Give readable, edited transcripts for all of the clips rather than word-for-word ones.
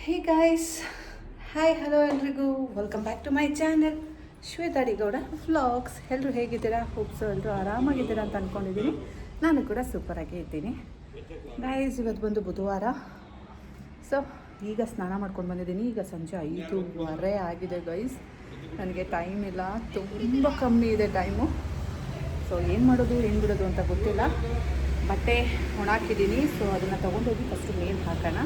ಹೇ guys, hi hello ಎಲ್ರಿಗೂ welcome back to my channel Shweta Gowda vlogs. ಎಲ್ಲರೂ ಹೇಗಿದ್ದೀರಾ? ಹೋಪ್ಸು ಎಲ್ಲರೂ ಆರಾಮಾಗಿದ್ದೀರಾ ಅಂತ ಅಂದ್ಕೊಂಡಿದ್ದೀನಿ. ನಾನು ಕೂಡ ಸೂಪರಾಗಿ ಇದ್ದೀನಿ ಗಾಯ್ಸ್. ಇವತ್ತು ಬಂದು ಬುಧವಾರ. ಸೊ ಈಗ ಸ್ನಾನ ಮಾಡ್ಕೊಂಡು ಬಂದಿದ್ದೀನಿ. ಈಗ ಸಂಜೆ 5:15 ಆಗಿದೆ ಗೈಸ್. ನನಗೆ ಟೈಮ್ ಇಲ್ಲ, ತುಂಬ ಕಮ್ಮಿ ಇದೆ ಟೈಮು. ಸೊ ಏನು ಮಾಡೋದು ಏನು ಬಿಡೋದು ಅಂತ ಗೊತ್ತಿಲ್ಲ. ಬಟ್ಟೆ ಒಣಾಕಿದ್ದೀನಿ. ಸೊ ಅದನ್ನು ತೊಗೊಂಡೋಗಿ ಫಸ್ಟು ಮೇಲೆ ಹಾಕೋಣ,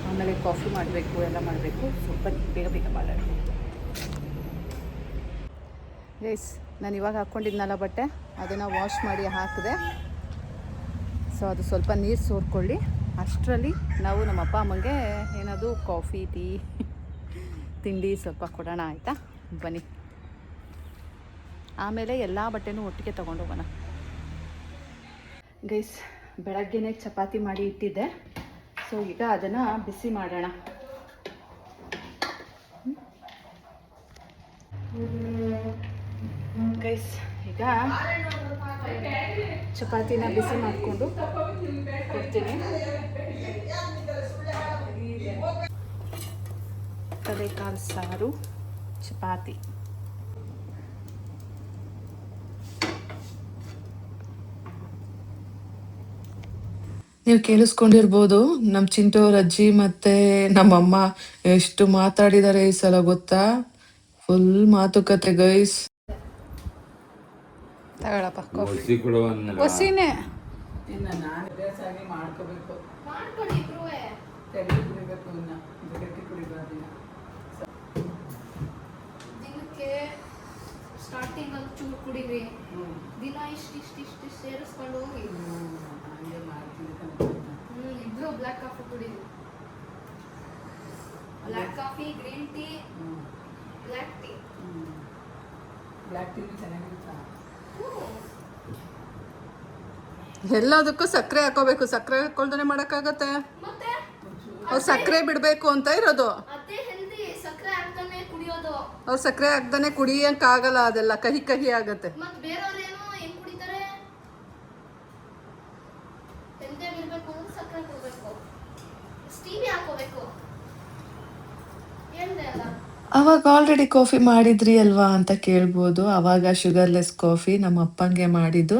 ಆಮೇಲೆ ಕಾಫಿ ಮಾಡಬೇಕು, ಎಲ್ಲ ಮಾಡಬೇಕು. ಸ್ವಲ್ಪ ಬೇಗ ಬೇಗ ಮಾಡೋಣ ಗೈಸ್. ನಾನು ಇವಾಗ ಹಾಕ್ಕೊಂಡಿದ್ನಲ್ಲ ಬಟ್ಟೆ, ಅದನ್ನು ವಾಶ್ ಮಾಡಿ ಹಾಕಿದೆ. ಸೊ ಅದು ಸ್ವಲ್ಪ ನೀರು ಸೋರ್ಕೊಳ್ಳಿ. ಅಷ್ಟರಲ್ಲಿ ನಾವು ನಮ್ಮ ಅಪ್ಪ ಅಮ್ಮಂಗೆ ಏನಾದರೂ ಕಾಫಿ ಟೀ ತಿಂಡಿ ಸ್ವಲ್ಪ ಕೊಡೋಣ, ಆಯಿತಾ? ಬನ್ನಿ. ಆಮೇಲೆ ಎಲ್ಲ ಬಟ್ಟೆನೂ ಒಟ್ಟಿಗೆ ತೊಗೊಂಡೋಗೋಣ ಗೈಸ್. ಬೆಳಗ್ಗೆನೇ ಚಪಾತಿ ಮಾಡಿ ಇಟ್ಟಿದ್ದೆ. ಸೊ ಈಗ ಅದನ್ನು ಬಿಸಿ ಮಾಡೋಣ. ಗೈಸ್ ಈಗ ಚಪಾತಿನ ಬಿಸಿ ಮಾಡಿಕೊಂಡು ಕೊಡ್ತೀನಿ. ಕಡಲೆಕಾಳು ಸಾರು, ಚಪಾತಿ. ನೀವು ಕೇಳಿಸ್ಕೊಂಡಿರ್ಬೋದು ನಮ್ಮ ಚಿಂಟೋರ ಅಜ್ಜಿ ಮತ್ತೆ ನಮ್ಮಮ್ಮ ಎಷ್ಟು ಮಾತಾಡಿದ್ದಾರೆ ಈ ಸಲ ಗೊತ್ತಾ? ಫುಲ್ ಮಾತುಕತೆ ಗೈಸ್. ತಗೊಳಪ್ಪ ಕಾಫಿ. ಹೊಸಿನೇ ಇನ್ನು ನಾನು ಬೇಸಾಗಿ ಮಾಡ್ಕೋಬೇಕು, ತೆರಿಗೆ ಕುಡಿಬೇಕು, ಇನ್ನು ಜಗತ್ತಿ ಕುಡಿಬಾರ್ದು. ದಿನಕ್ಕೆ ಸ್ಟಾರ್ಟಿಂಗ್ ಅಲ್ಲಿ ಚೂರು ಕುಡಿರಿ, ದಿನ ಇಷ್ಟು ಸೇರಿಸ್ಕೊಂಡು ಹೋಗಿ. ಇಬ್ರು ಬ್ಲ್ಯಾಕ್ ಕಾಫಿ ಕುಡಿರಿ. Black coffee, green tea, black tea. Black tea ಚೆನ್ನಾಗಿರುತ್ತಾ? ಎಲ್ಲದಕ್ಕೂ ಸಕ್ಕರೆ ಹಾಕೋಬೇಕು. ಸಕ್ಕರೆ ಹಾಕೊಳ್ದೇ ಮಾಡೋಕ್ಕಾಗತ್ತೆ? ಮತ್ತೆ ಅವ್ರು ಸಕ್ಕರೆ ಬಿಡಬೇಕು ಅಂತ ಇರೋದು. ಅದೇ ಹೆಲ್ದಿ. ಸಕ್ಕರೆ ಹಾಕ್ತಾನೆ ಕುಡಿಯೋದು. ಅವ್ರು ಸಕ್ಕರೆ ಹಾಕ್ದಾನೆ ಕುಡಿಯೋಕ್ಕಾಗಲ್ಲ, ಅದೆಲ್ಲ ಕಹಿ ಕಹಿ ಆಗತ್ತೆ. ಮತ್ತೆ ಬೇರೆಯವ್ರೇನೋ ಹೆಂಗ್ ಕುಡಿತಾರೆ? ಹೆಲ್ದಿ ಆಗಿರ್ಬೇಕು ಅಂದ್ರೆ ಸಕ್ಕರೆ ಹಾಕೋಬೇಕು, ಸ್ಟೀವಿ ಹಾಕೋಬೇಕು. ಹೇಳ್ದೆ ಅಲ್ಲ. ಅವಾಗ ಆಲ್ರೆಡಿ ಕಾಫಿ ಮಾಡಿದ್ರಿ ಅಲ್ವಾ ಅಂತ ಕೇಳ್ಬೋದು. ಅವಾಗ ಶುಗರ್ಲೆಸ್ ಕಾಫಿ ನಮ್ಮ ಅಪ್ಪಂಗೆ ಮಾಡಿದ್ದು.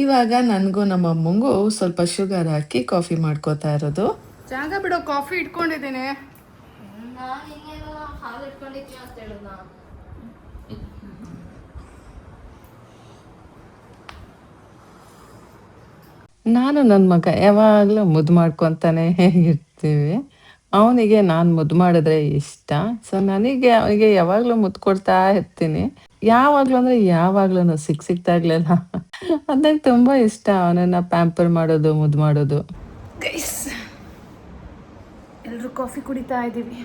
ಇವಾಗ ನನಗೂ ನಮ್ಮ ಅಮ್ಮಂಗೂ ಸ್ವಲ್ಪ ಶುಗರ್ ಹಾಕಿ ಕಾಫಿ ಮಾಡ್ಕೋತಾ ಇರೋದು. ಜಾಗ ಬಿಡೋ, ಕಾಫಿ ಇಟ್ಕೊಂಡಿದ್ದೀನಿ. ನಾನು ಇನ್ನೇನೋ ಹಾಲು ಇಟ್ಕೊಂಡಿದ್ವಿ ಅಂತ ಹೇಳಿದ್ನ. ನಾನು ನನ್ನ ಮಗ ಯಾವಾಗಲೂ ಮುದ್ದು ಮಾಡ್ಕೊತಾನೆ ಇರ್ತೀವಿ. ಅವನಿಗೆ ನಾನು ಮುದ್ದು ಮಾಡಿದ್ರೆ ಇಷ್ಟ. ಸೊ ಅವನಿಗೆ ಯಾವಾಗಲೂ ಮುದ್ದು ಕೊಡ್ತಾ ಇರ್ತೀನಿ. ಯಾವಾಗಲೂ ಅಂದರೆ ಯಾವಾಗ್ಲೂ ಸಿಕ್ತಾಗ್ಲೆಲ್ಲ ಅದಾಗ ತುಂಬ ಇಷ್ಟ ಅವನನ್ನು ಪ್ಯಾಂಪರ್ ಮಾಡೋದು, ಮುದ್ದು ಮಾಡೋದು. ಗೈಸ್ ಎಲ್ಲರೂ ಕಾಫಿ ಕುಡಿತಾ ಇದ್ದೀವಿ.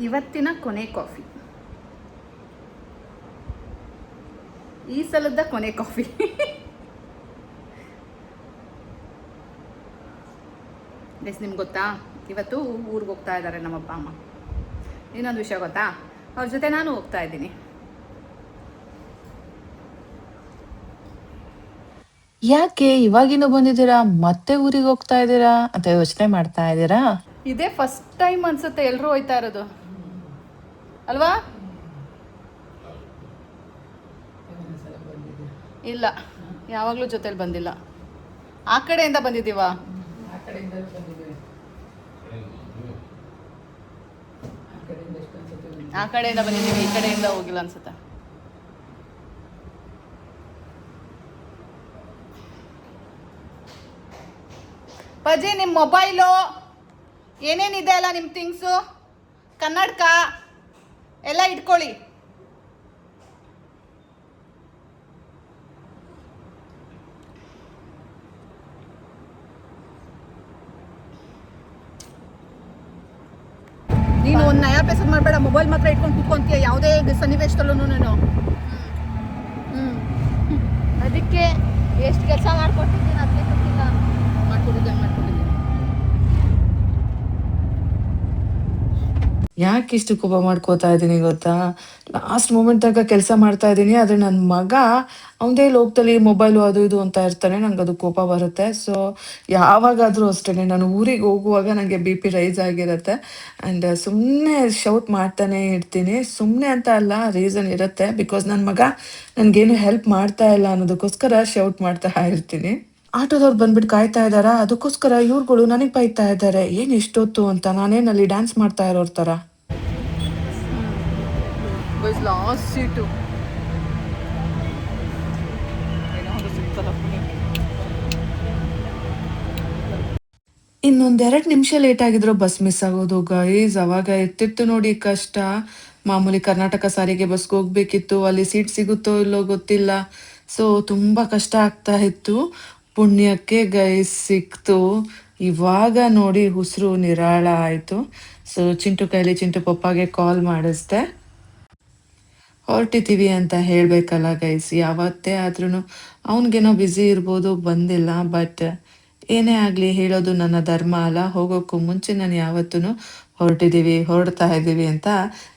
ಇವತ್ತಿನ ಕೊನೆ ಕಾಫಿ, ಈ ಸಲದ ಕೊನೆ ಕಾಫಿ. ಗೈಸ್ ನಿಮ್ಗೆ ಗೊತ್ತಾ, ಇವತ್ತು ಊರಿಗೆ ಹೋಗ್ತಾ ಇದ್ದಾರೆ ನಮ್ಮಪ್ಪ ಅಮ್ಮ. ಇನ್ನೊಂದು ವಿಷಯ ಗೊತ್ತಾ, ಅವ್ರ ಜೊತೆ ನಾನು ಹೋಗ್ತಾ ಇದ್ದೀನಿ. ಯಾಕೆ ಇವಾಗಿನೂ ಬಂದಿದ್ದೀರಾ, ಮತ್ತೆ ಊರಿಗೆ ಹೋಗ್ತಾ ಇದ್ದೀರಾ ಅಂತ ಯೋಚನೆ ಮಾಡ್ತಾ ಇದ್ದೀರಾ? ಇದೇ ಫಸ್ಟ್ ಟೈಮ್ ಅನ್ಸುತ್ತೆ ಎಲ್ಲರೂ ಹೋಯ್ತಾ ಇರೋದು ಅಲ್ವಾ? ಇಲ್ಲ, ಯಾವಾಗಲೂ ಜೊತೆಲಿ ಬಂದಿಲ್ಲ. ಆ ಕಡೆಯಿಂದ ಬಂದಿದ್ದೀವ? ಆ ಕಡೆಯಿಂದ ಬಂದಿದ್ದೀವಿ, ಈ ಕಡೆಯಿಂದ ಹೋಗಿಲ್ಲ ಅನ್ಸುತ್ತೆ. ಪಜಿ ನಿಮ್ಮ ಮೊಬೈಲು ಏನೇನಿದೆ ಅಲ್ಲ, ನಿಮ್ಮ ಥಿಂಗ್ಸು, ಕನ್ನಡಕ ಎಲ್ಲ ಇಟ್ಕೊಳ್ಳಿ. ನೀನು ಒಂದು ನಯಾ ಪೈಸೆ ಮಾಡಬೇಡ, ಮೊಬೈಲ್ ಮಾತ್ರ ಇಟ್ಕೊಂಡು ಕೂತ್ಕೊಂತೀಯ ಯಾವುದೇ ಸನ್ನಿವೇಶದಲ್ಲೂ. ಅದಕ್ಕೆ ಎಷ್ಟು ಕೆಲಸ ಮಾಡ್ಕೊಟ್ಟಿದ್ದೀನಿ ಅದಕ್ಕೆ ಗೊತ್ತಿಲ್ಲ. ಮಾಡ್ಕೊಟ್ಟಿದ್ದೆ. ಯಾಕೆ ಇಷ್ಟು ಕೋಪ ಮಾಡ್ಕೋತಾ ಇದ್ದೀನಿ ಗೊತ್ತಾ? ಲಾಸ್ಟ್ ಮೂಮೆಂಟ್ ತನಕ ಕೆಲಸ ಮಾಡ್ತಾ ಇದ್ದೀನಿ, ಆದರೆ ನನ್ನ ಮಗ ಅವನದೇ ಲೋಕದಲ್ಲಿ ಮೊಬೈಲು ಅದು ಇದು ಅಂತ ಇರ್ತಾನೆ. ನಂಗೆ ಅದು ಕೋಪ ಬರುತ್ತೆ. ಸೊ ಯಾವಾಗಾದರೂ ಅಷ್ಟೇ, ನಾನು ಊರಿಗೆ ಹೋಗುವಾಗ ನನಗೆ ಬಿ ಪಿ ರೈಸ್ ಆಗಿರುತ್ತೆ. ಆ್ಯಂಡ್ ಸುಮ್ಮನೆ ಶೌಟ್ ಮಾಡ್ತಾನೆ ಇರ್ತೀನಿ. ಸುಮ್ಮನೆ ಅಂತ ಅಲ್ಲ, ರೀಸನ್ ಇರುತ್ತೆ. ಬಿಕಾಸ್ ನನ್ನ ಮಗ ನನಗೇನು ಹೆಲ್ಪ್ ಮಾಡ್ತಾ ಇಲ್ಲ ಅನ್ನೋದಕ್ಕೋಸ್ಕರ ಶೌಟ್ ಮಾಡ್ತಾ ಇರ್ತೀನಿ. ಆಟೋದವ್ರು ಬಂದ್ಬಿಟ್ಟು ಕಾಯ್ತಾ ಇದ್ದಾರಾ, ಅದಕ್ಕೋಸ್ಕರ ಇವ್ರುಗಳು ನನಗೆ ಬೈತಾ ಇದ್ದಾರೆ, ಏನು ಇಷ್ಟೊತ್ತು ಅಂತ. ನಾನೇನಲ್ಲಿ ಡ್ಯಾನ್ಸ್ ಮಾಡ್ತಾ ಇರೋರ ಥರ. ಲಾಸ್ಟ್ ಸೀಟು ಇನ್ನೊಂದೆರಡು ನಿಮಿಷ ಲೇಟ್ ಆಗಿದ್ರು ಬಸ್ ಮಿಸ್ ಆಗೋದು ಗೈಸ್. ಅವಾಗ ಎತ್ತಿತ್ತು ನೋಡಿ ಕಷ್ಟ. ಮಾಮೂಲಿ ಕರ್ನಾಟಕ ಸಾರಿಗೆ ಬಸ್ಗೆ ಹೋಗ್ಬೇಕಿತ್ತು, ಅಲ್ಲಿ ಸೀಟ್ ಸಿಗುತ್ತೋ ಇಲ್ಲೋ ಗೊತ್ತಿಲ್ಲ. ಸೊ ತುಂಬ ಕಷ್ಟ ಆಗ್ತಾ ಇತ್ತು. ಪುಣ್ಯಕ್ಕೆ ಗೈಸ್ ಸಿಕ್ತು. ಇವಾಗ ನೋಡಿ ಉಸಿರು ನಿರಾಳ ಆಯಿತು. ಸೊ ಚಿಂಟು ಕೈಲಿ ಚಿಂಟು ಪಪ್ಪಾಗೆ ಕಾಲ್ ಮಾಡಿಸ್ದೆ. ಹೊರಟಿದ್ದೀವಿ ಅಂತ ಹೇಳಬೇಕಲ್ಲ ಗೈಸ್. ಯಾವತ್ತೇ ಆದ್ರೂ ಅವನಿಗೇನೋ ಬ್ಯುಸಿ ಇರ್ಬೋದು, ಬಂದಿಲ್ಲ. ಬಟ್ ಏನೇ ಆಗಲಿ ಹೇಳೋದು ನನ್ನ ಧರ್ಮ ಅಲ್ಲ. ಹೋಗೋಕ್ಕೂ ಮುಂಚೆ ನಾನು ಯಾವತ್ತೂ ಹೊರಡ್ತಾ ಇದ್ದೀವಿ ಅಂತ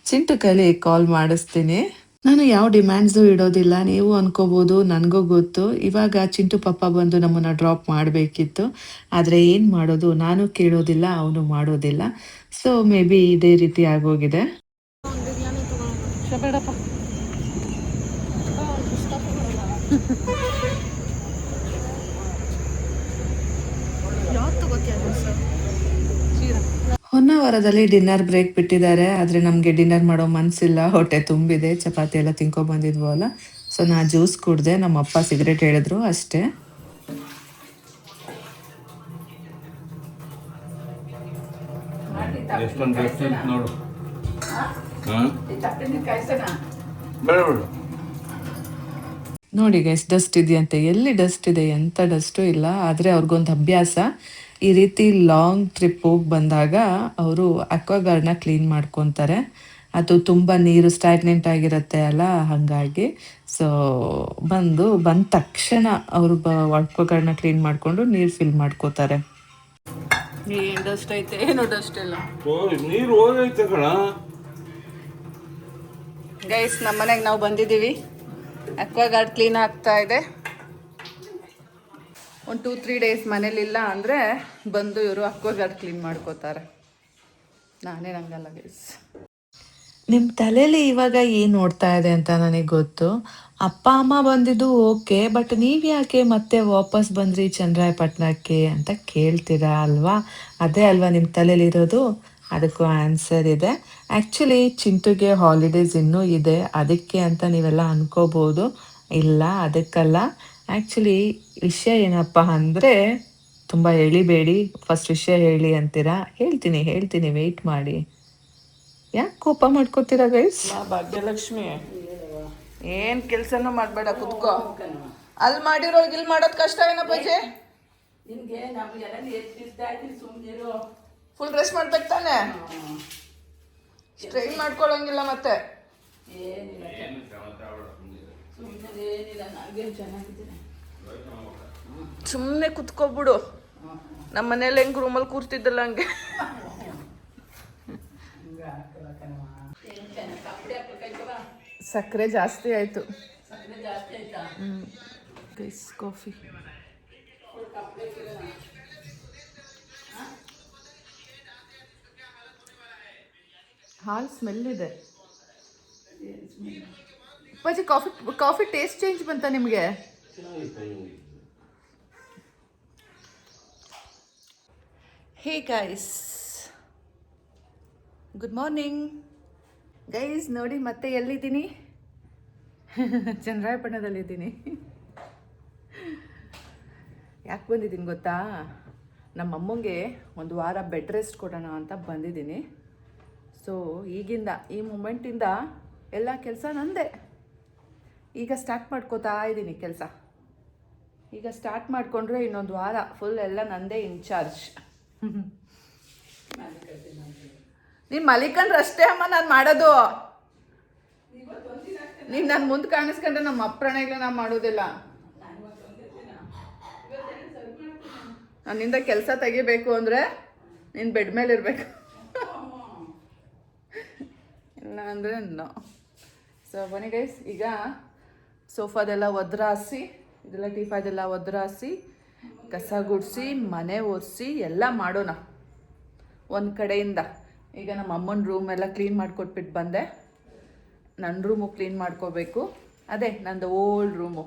ಚಿಂಟು ಕೈಲಿ ಕಾಲ್ ಮಾಡಿಸ್ತೀನಿ. ನಾನು ಯಾವ ಡಿಮ್ಯಾಂಡ್ಸು ಇಡೋದಿಲ್ಲ, ನೀವು ಅನ್ಕೋಬೋದು, ನನಗೂ ಗೊತ್ತು. ಇವಾಗ ಚಿಂಟು ಪಪ್ಪ ಬಂದು ನಮ್ಮನ್ನು ಡ್ರಾಪ್ ಮಾಡಬೇಕಿತ್ತು, ಆದರೆ ಏನು ಮಾಡೋದು, ನಾನು ಕೇಳೋದಿಲ್ಲ, ಅವನು ಮಾಡೋದಿಲ್ಲ. ಸೊ ಮೇ ಬಿ ಇದೇ ರೀತಿ ಆಗೋಗಿದೆ. ಬೇಡಪ್ಪ, ಹೊನ್ನಾವರದಲ್ಲಿ ಡಿನ್ನರ್ ಬ್ರೇಕ್ ಬಿಟ್ಟಿದ್ದಾರೆ, ಆದರೆ ನಮಗೆ ಡಿನ್ನರ್ ಮಾಡೋ ಮನಸ್ಸಿಲ್ಲ. ಹೊಟ್ಟೆ ತುಂಬಿದೆ, ಚಪಾತಿ ಎಲ್ಲ ತಿನ್ಕೊಬಂದಿದ್ವು ಅಲ್ಲ. ಸೊ ನಾ ಜ್ಯೂಸ್ ಕುಡಿದೆ, ನಮ್ಮ ಅಪ್ಪ ಸಿಗರೇಟ್ ಹೇಳಿದ್ರು ಅಷ್ಟೇ. ನೋಡಿ ಗೈಸ್, ಡಸ್ಟ್ ಇದೆಯಂತೆ. ಎಲ್ಲಿ ಡಸ್ಟ್ ಇದೆ? ಎಂಥ ಡಸ್ಟು ಇಲ್ಲ. ಆದರೆ ಅವ್ರಿಗೊಂದು ಅಭ್ಯಾಸ, ಈ ರೀತಿ ಲಾಂಗ್ ಟ್ರಿಪ್ ಹೋಗಿ ಬಂದಾಗ ಅವರು ಅಕ್ವಾಗಾರ್ಡ್ನ ಕ್ಲೀನ್ ಮಾಡ್ಕೊತಾರೆ. ಅದು ತುಂಬ ನೀರು ಸ್ಟ್ಯಾಗ್ನೆಂಟ್ ಆಗಿರುತ್ತೆ ಅಲ್ಲ, ಹಾಗಾಗಿ. ಸೊ ಬಂದ ತಕ್ಷಣ ಅವರು ಅಕ್ವಾಗಾರ್ಡ್ನ ಕ್ಲೀನ್ ಮಾಡಿಕೊಂಡು ನೀರು ಫಿಲ್ ಮಾಡ್ಕೋತಾರೆ. ಏನು ಡಸ್ಟ್ ಐತೆ, ಏನು ಡಸ್ಟ್ ಇಲ್ಲ. ನೀರು ಹೋಗೈತೆ ಕಣ ಗೈಸ್. ನಮ್ಮ ಮನೆಗೆ ನಾವು ಬಂದಿದ್ದೀವಿ. ಅಕ್ವಾಗಾರ್ಡ್ ಕ್ಲೀನ್ ಆಗ್ತಾ ಇದೆ. ಒಂದು 2-3 ಡೇಸ್ ಮನೇಲಿಲ್ಲ ಅಂದರೆ ಬಂದು ಇವರು ಅಕ್ವಾಗಾರ್ಡ್ ಕ್ಲೀನ್ ಮಾಡ್ಕೋತಾರೆ. ನಾನೇನಂಗಲ್ಲ ಗೈಸ್. ನಿಮ್ಮ ತಲೆಯಲ್ಲಿ ಇವಾಗ ಏನು ನೋಡ್ತಾ ಇದೆ ಅಂತ ನನಗೆ ಗೊತ್ತು. ಅಪ್ಪ ಅಮ್ಮ ಬಂದಿದ್ದು ಓಕೆ, ಬಟ್ ನೀವು ಯಾಕೆ ಮತ್ತೆ ವಾಪಸ್ ಬಂದ್ರಿ ಚನ್ನರಾಯಪಟ್ಟಣಕ್ಕೆ ಅಂತ ಕೇಳ್ತೀರಾ ಅಲ್ವಾ? ಅದೇ ಅಲ್ವಾ ನಿಮ್ಮ ತಲೆಯಲ್ಲಿರೋದು? ಅದಕ್ಕೂ ಆನ್ಸರ್ ಇದೆ. ಆ್ಯಕ್ಚುಲಿ ಚಿಂಟುಗೆ ಹಾಲಿಡೇಸ್ ಇನ್ನೂ ಇದೆ, ಅದಕ್ಕೆ ಅಂತ ನೀವೆಲ್ಲ ಅನ್ಕೋಬೋದು. ಇಲ್ಲ, ಅದಕ್ಕಲ್ಲ. ಆ್ಯಕ್ಚುಲಿ ವಿಷಯ ಏನಪ್ಪ ಅಂದರೆ, ತುಂಬ ಎಳಿಬೇಡಿ, ಫಸ್ಟ್ ವಿಷಯ ಹೇಳಿ ಅಂತೀರಾ. ಹೇಳ್ತೀನಿ ವೆಯ್ಟ್ ಮಾಡಿ. ಯಾಕೆ ಕೋಪ ಮಾಡ್ಕೋತೀರಾ ಗೈಸ್? ಭಾಗ್ಯಲಕ್ಷ್ಮಿ, ಏನು ಕೆಲಸನೂ ಮಾಡಬೇಡ, ಕುತ್ಕೋ. ಅಲ್ಲಿ ಮಾಡಿರೋರ್ಗೆ ಇಲ್ಲಿ ಮಾಡೋದು ಕಷ್ಟ ಏನಪ್ಪಾಜಿ? ಫುಲ್ ರೆಸ್ಟ್ ಮಾಡ್ಬೇಕು ತಾನೆ? ಸ್ಟ್ರೈನ್ ಮಾಡ್ಕೊಳ್ಳೋಂಗಿಲ್ಲ ಮತ್ತೆ. ಸುಮ್ಮನೆ ಕುತ್ಕೊಬಿಡು. ನಮ್ಮ ಮನೇಲಿ ಹೆಂಗೆ ರೂಮಲ್ಲಿ ಕೂರ್ತಿದ್ದಲ್ಲ ಹಂಗೆ. ಸಕ್ಕರೆ ಜಾಸ್ತಿ ಆಯಿತು. ಕಾಫಿ ಹಾಲು ಸ್ಮೆಲ್ ಇದೆ. ಅಪ್ಪಾಜಿ, ಕಾಫಿ ಟೇಸ್ಟ್ ಚೇಂಜ್ ಬಂತ ನಿಮಗೆ? Hey guys, good morning guys. ನೋಡಿ ಮತ್ತೆ ಎಲ್ಲಿದ್ದೀನಿ? ಚನ್ನರಾಯಪಟ್ಟಣದಲ್ಲಿದ್ದೀನಿ. ಯಾಕೆ ಬಂದಿದ್ದೀನಿ ಗೊತ್ತಾ? ನಮ್ಮ ಅಮ್ಮಂಗೆ ಒಂದು ವಾರ ಬೆಡ್ ರೆಸ್ಟ್ ಕೊಡೋಣ ಅಂತ ಬಂದಿದ್ದೀನಿ. ಸೊ ಈಗಿಂದ, ಈ ಮೂಮೆಂಟಿಂದ ಎಲ್ಲ ಕೆಲಸ ನಂದೇ. ಈಗ ಸ್ಟಾರ್ಟ್ ಮಾಡ್ಕೋತಾ ಇದ್ದೀನಿ ಕೆಲಸ. ಈಗ ಸ್ಟಾರ್ಟ್ ಮಾಡಿಕೊಂಡ್ರೆ ಇನ್ನೊಂದು ವಾರ ಫುಲ್ ಎಲ್ಲ ನಂದೇ ಇನ್ಚಾರ್ಜ್. ನೀನು ಮಲಿಕಂಡ್ರೆ ಅಷ್ಟೇ ಅಮ್ಮ ನಾನು ಮಾಡೋದು. ನೀನು ನನ್ನ ಮುಂದೆ ಕಾಣಿಸ್ಕೊಂಡ್ರೆ ನಮ್ಮ ಅಪ್ರಾಣಿಗಳು ನಾನು ಮಾಡೋದಿಲ್ಲ. ನನ್ನಿಂದ ಕೆಲಸ ತೆಗಿಬೇಕು ಅಂದರೆ ನೀನು ಬೆಡ್ ಮೇಲೆ ಇರಬೇಕು. ಇಲ್ಲ ಅಂದರೆ ನೋ. ಸೊ ಬನ್ನಿ ಗೈಸ್, ಈಗ ಸೋಫಾದೆಲ್ಲ ಒದ್ರಾಸಿ, ಇದೆಲ್ಲ ಟೀಫಾದೆಲ್ಲ ಒದ್ರಾಸಿ, ಕಸ ಗುಡಿಸಿ, ಮನೆ ಒರೆಸಿ ಎಲ್ಲ ಮಾಡೋಣ ಒಂದು ಕಡೆಯಿಂದ. ಈಗ ನಮ್ಮ ಅಮ್ಮನ ರೂಮ್ ಎಲ್ಲ ಕ್ಲೀನ್ ಮಾಡಿಕೊಟ್ಬಿಟ್ಟು ಬಂದೆ. ನನ್ನ ರೂಮು ಕ್ಲೀನ್ ಮಾಡ್ಕೋಬೇಕು. ಅದೇ ನಂದು ಓಲ್ಡ್ ರೂಮು.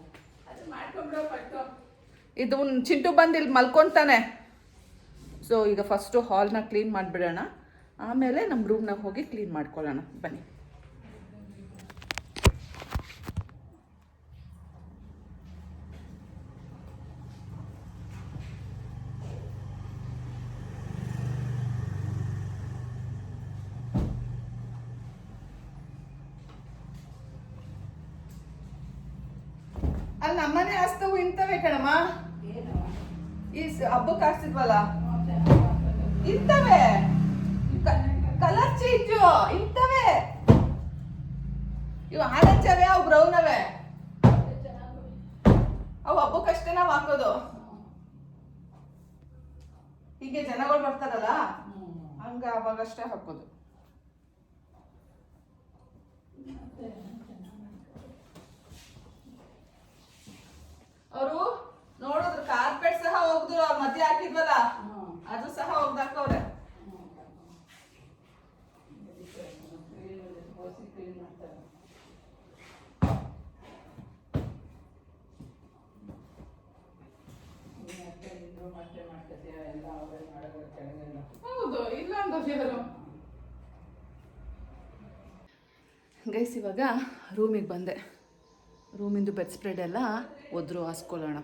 ಇದು ಚಿಂಟು ಬಂದು ಇಲ್ಲಿ ಮಲ್ಕೊತಾನೆ. ಸೊ ಈಗ ಫಸ್ಟು ಹಾಲ್ನ ಕ್ಲೀನ್ ಮಾಡಿಬಿಡೋಣ, ಆಮೇಲೆ ನಮ್ಮ ರೂಮ್ನಾಗ ಹೋಗಿ ಕ್ಲೀನ್ ಮಾಡ್ಕೊಳ್ಳೋಣ. ಬನ್ನಿ. ಅಲ್ಲಿ ನಮ್ಮನೆ ಹಸ್ತವು ಇಂಥವೇ ಕಣಮ್ಮ. ಈ ಹಬ್ಬಕ್ಕೆ ಹಾಕ್ಸಿದ್ವಲ್ಲ ಇಂಥವೇ, ಕಲರ್ ಚೇಂಜು ಇಂಥವೇ. ಇವು ಆರೆಂಜ್ ಅವೇ, ಅವು ಬ್ರೌನ್ ಅವೇ. ಅವು ಹಬ್ಬಕ್ಕಷ್ಟೇ ನಾವು ಹಾಕೋದು. ಹೀಗೆ ಜನಗಳು ಬರ್ತಾರಲ್ಲ, ಹಂಗ ಅವಾಗಷ್ಟೇ ಹಾಕೋದು. ಅವರು ನೋಡಿದ್ರು ಕಾರ್ಪೆಟ್ ಸಹ ಹೋಗ್ದ್ರು, ಅವ್ರ ಮಧ್ಯೆ ಹಾಕಿದ್ವಲ್ಲ ಅದು ಸಹ ಹೋಗ್ದಾಕವ್ರೆ. ಹೌದು, ಇಲ್ಲ ಅಂತ ಗೈಸ್. ಇವಾಗ ರೂಮಿಗೆ ಬಂದೆ. ರೂಮಿಂದು ಬೆಡ್ ಸ್ಪ್ರೆಡ್ ಎಲ್ಲ ಒದ್ರು ಹಾಸ್ಕೊಳ್ಳೋಣ.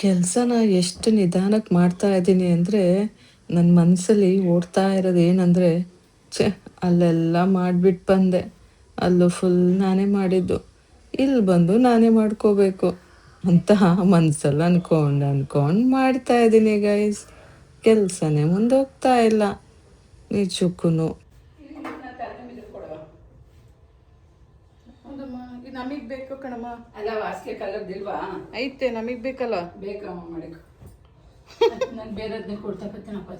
ಕೆಲಸನ ಎಷ್ಟು ನಿಧಾನಕ್ಕೆ ಮಾಡ್ತಾ ಇದ್ದೀನಿ ಅಂದರೆ ನನ್ನ ಮನಸ್ಸಲ್ಲಿ ಓಡ್ತಾ ಇರೋದು ಏನಂದರೆ, ಅಲ್ಲೆಲ್ಲ ಮಾಡಿಬಿಟ್ಟು ಬಂದೆ, ಅಲ್ಲೂ ಫುಲ್ ನಾನೇ ಮಾಡಿದ್ದು, ಇಲ್ಲಿ ಬಂದು ನಾನೇ ಮಾಡ್ಕೋಬೇಕು ಅಂತ ಮನಸ್ಸಲ್ಲಿ ಅನ್ಕೊಂಡು ಮಾಡ್ತಾ ಇದ್ದೀನಿ ಗೈಸ್. ಕೆಲಸನೇ ಮುಂದೋಗ್ತಾ ಇಲ್ಲ ನಿಜಕ್ಕೂ. ನಮಗ್ ಬೇಕು ಕಣಮ್ಮ. ಅಲ್ಲ ವಾಸಿಗೆ ಕಲರ್ದಿಲ್ವಾ? ಐತೆ, ನಮಗ್ ಬೇಕಲ್ಲ. ಬೇಕಮ್ಮ ಮಾಡಿಕೊ. ನಾನು ಬೇರೆದ್ನೇ ಕೊಡ್ತಕ್ಕಂತನಪ್ಪ.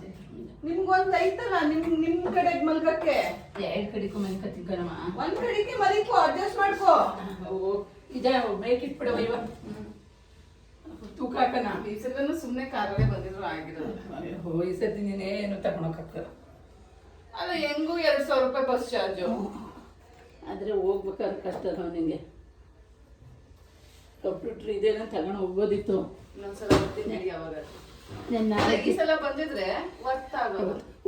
ನಿಮ್ಗೊಂದು ಐತಲ್ಲ, ನಿಮ್ ಕಡೆ ಮಲ್ಗಕ್ಕೆ. ಎರಡು ಕಡೆಗೂ ಮಲ್ಕತ್ತೀನಿ ಕಣಮ್ಮ. ಒಂದ್ ಕಡೆಗೆ ಮಲಿಕೋ, ಅಡ್ಜಸ್ಟ್ ಮಾಡ್ಕೋ. ಇದೇ ಬೇಕಿಟ್ಬಿಡವ ಇವ ತೂಕ ಹಾಕನ. ಈ ಸಲನು ಸುಮ್ಮನೆ ಕಾರಲ್ಲೇ ಬಂದಿದ್ರು ಆಗಿರೋದು. ಈ ಸರ್ತಿ ನೀನೇನು ತಗೊಳಕ್ಕಾಗ್ತದ. ಅಲ್ಲ, ಹೆಂಗೂ 2,000 ರೂಪಾಯಿ ಬಸ್ ಚಾರ್ಜು. ಆದರೆ ಹೋಗ್ಬೇಕಾದ್ರೆ ಕಷ್ಟ ಅಲ್ವ ನಿನಗೆ. ಕಂಪ್ಯೂಟ್ರ್ ಇದೇನೋ ತಗೊಂಡು ಹೋಗ್ಬೋದಿತ್ತು. ಇನ್ನೊಂದ್ಸಲ ಬರ್ತೀನಿ ನಡಿ. ಅವಾಗ ಈ ಸಲ ಬಂದಿದ್ರೆ